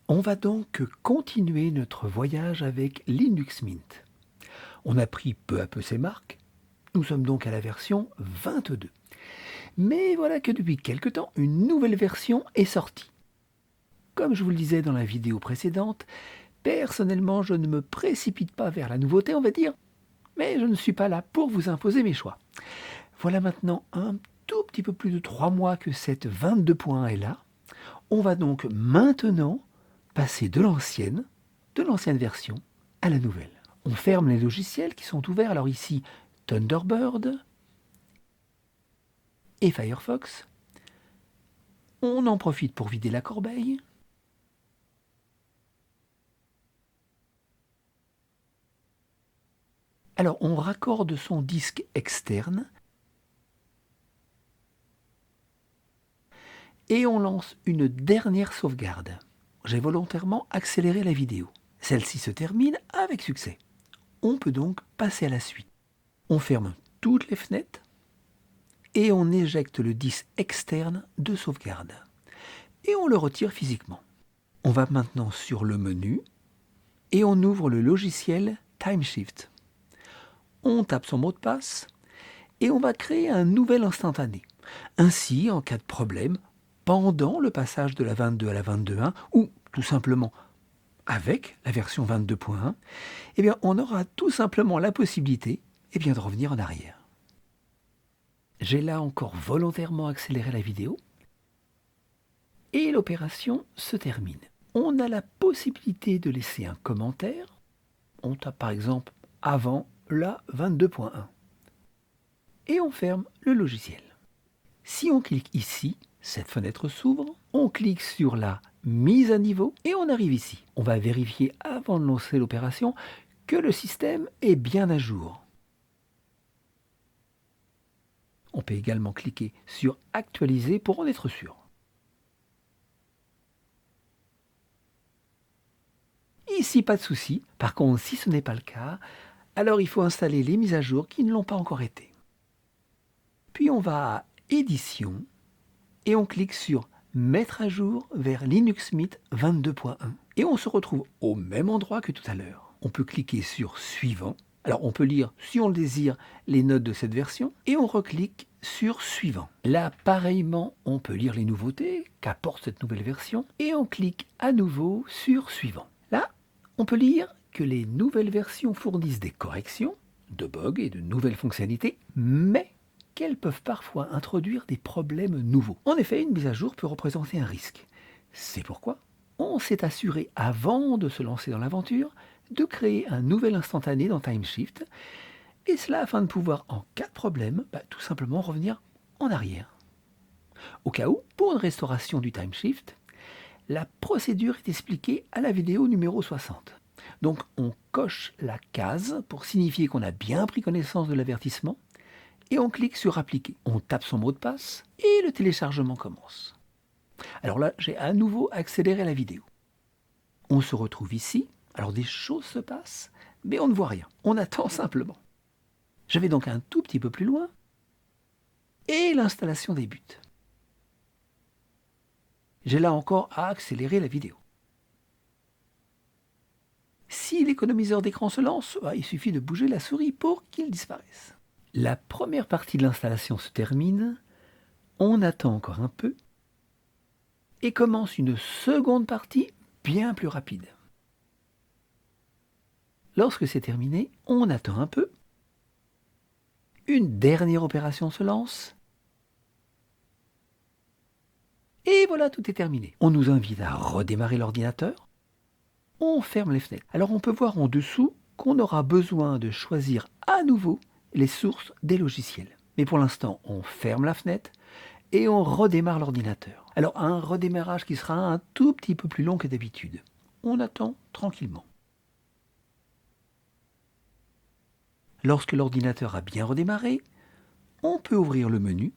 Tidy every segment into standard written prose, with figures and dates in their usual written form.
On va donc continuer notre voyage avec Linux Mint. On a pris peu à peu ses marques. Nous sommes donc à la version 22. Mais voilà que depuis quelque temps, une nouvelle version est sortie. Comme je vous le disais dans la vidéo précédente, personnellement, je ne me précipite pas vers la nouveauté, on va dire, mais je ne suis pas là pour vous imposer mes choix. Voilà maintenant un tout petit peu plus de 3 mois que cette 22.1 est là. On va donc maintenant passer de l'ancienne version à la nouvelle. On ferme les logiciels qui sont ouverts. Alors ici, Thunderbird et Firefox. On en profite pour vider la corbeille. Alors on raccorde son disque externe et on lance une dernière sauvegarde. J'ai volontairement accéléré la vidéo. Celle-ci se termine avec succès. On peut donc passer à la suite. On ferme toutes les fenêtres et on éjecte le disque externe de sauvegarde. Et on le retire physiquement. On va maintenant sur le menu et on ouvre le logiciel TimeShift. On tape son mot de passe et on va créer un nouvel instantané. Ainsi, en cas de problème, pendant le passage de la 22 à la 22.1 ou tout simplement avec la version 22.1, eh bien, on aura tout simplement la possibilité de revenir en arrière. J'ai là encore volontairement accéléré la vidéo et l'opération se termine. On a la possibilité de laisser un commentaire. On tape par exemple avant la 22.1 et on ferme le logiciel. Si on clique ici, cette fenêtre s'ouvre, on clique sur la mise à niveau et on arrive ici. On va vérifier avant de lancer l'opération que le système est bien à jour. On peut également cliquer sur actualiser pour en être sûr. Ici, pas de souci. Par contre, si ce n'est pas le cas, alors il faut installer les mises à jour qui ne l'ont pas encore été. Puis on va à Édition et on clique sur Mettre à jour vers Linux Mint 22.1. Et on se retrouve au même endroit que tout à l'heure. On peut cliquer sur Suivant. Alors on peut lire, si on le désire, les notes de cette version et on reclique sur Suivant. Là, pareillement, on peut lire les nouveautés qu'apporte cette nouvelle version et on clique à nouveau sur Suivant. Là, on peut lire que les nouvelles versions fournissent des corrections, de bugs et de nouvelles fonctionnalités, mais qu'elles peuvent parfois introduire des problèmes nouveaux. En effet, une mise à jour peut représenter un risque. C'est pourquoi on s'est assuré, avant de se lancer dans l'aventure, de créer un nouvel instantané dans TimeShift, et cela afin de pouvoir, en cas de problème, tout simplement revenir en arrière. Au cas où, pour une restauration du TimeShift, la procédure est expliquée à la vidéo numéro 60. Donc on coche la case pour signifier qu'on a bien pris connaissance de l'avertissement et on clique sur Appliquer. On tape son mot de passe et le téléchargement commence. Alors là, j'ai à nouveau accéléré la vidéo. On se retrouve ici. Alors des choses se passent, mais on ne voit rien. On attend simplement. Je vais donc un tout petit peu plus loin et l'installation débute. J'ai là encore à accélérer la vidéo. Si l'économiseur d'écran se lance, il suffit de bouger la souris pour qu'il disparaisse. La première partie de l'installation se termine, on attend encore un peu et commence une seconde partie bien plus rapide. Lorsque c'est terminé, on attend un peu, une dernière opération se lance et voilà, tout est terminé. On nous invite à redémarrer l'ordinateur, on ferme les fenêtres. Alors on peut voir en dessous qu'on aura besoin de choisir à nouveau les sources des logiciels. Mais pour l'instant, on ferme la fenêtre et on redémarre l'ordinateur. Alors un redémarrage qui sera un tout petit peu plus long que d'habitude. On attend tranquillement. Lorsque l'ordinateur a bien redémarré, on peut ouvrir le menu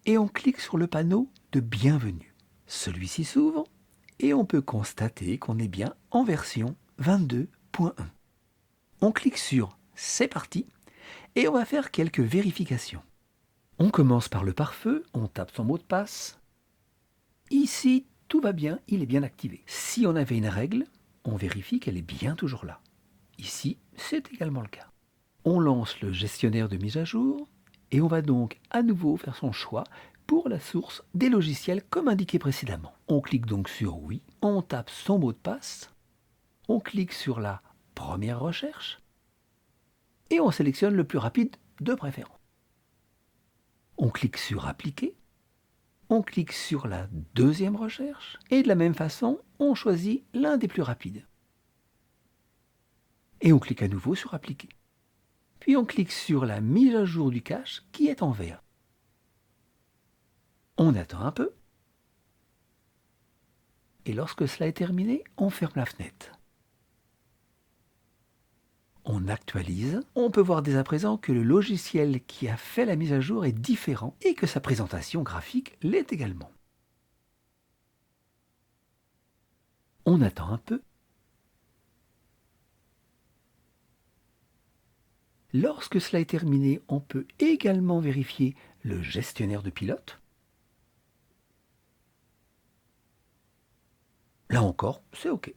et on clique sur le panneau de bienvenue. Celui-ci s'ouvre et on peut constater qu'on est bien en version 22.1. On clique sur C'est parti et on va faire quelques vérifications. On commence par le pare-feu, on tape son mot de passe. Ici, tout va bien, il est bien activé. Si on avait une règle, on vérifie qu'elle est bien toujours là. Ici, c'est également le cas. On lance le gestionnaire de mise à jour et on va donc à nouveau faire son choix pour la source des logiciels comme indiqué précédemment. On clique donc sur oui, on tape son mot de passe, on clique sur la première recherche et on sélectionne le plus rapide de préférence. On clique sur appliquer, on clique sur la deuxième recherche et de la même façon, on choisit l'un des plus rapides. Et on clique à nouveau sur appliquer. Puis on clique sur la mise à jour du cache qui est en vert. On attend un peu. Et lorsque cela est terminé, on ferme la fenêtre. On actualise. On peut voir dès à présent que le logiciel qui a fait la mise à jour est différent et que sa présentation graphique l'est également. On attend un peu. Lorsque cela est terminé, on peut également vérifier le gestionnaire de pilote. Là encore, c'est OK.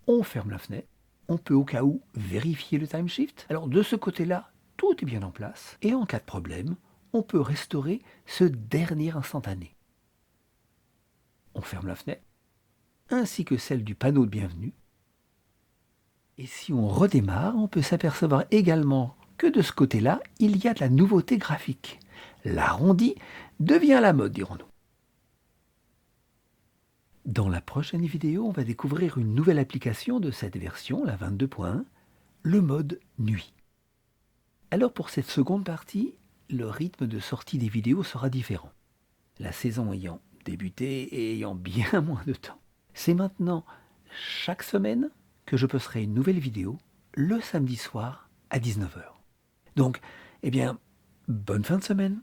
On ferme la fenêtre. On peut au cas où vérifier le timeshift. Alors de ce côté-là, tout est bien en place. Et en cas de problème, on peut restaurer ce dernier instantané. On ferme la fenêtre, ainsi que celle du panneau de bienvenue. Et si on redémarre, on peut s'apercevoir également que de ce côté-là, il y a de la nouveauté graphique. L'arrondi devient la mode, dirons-nous. Dans la prochaine vidéo, on va découvrir une nouvelle application de cette version, la 22.1, le mode nuit. Alors pour cette seconde partie, le rythme de sortie des vidéos sera différent. La saison ayant débuté et ayant bien moins de temps. C'est maintenant chaque semaine que je posterai une nouvelle vidéo le samedi soir à 19h. Donc, bonne fin de semaine.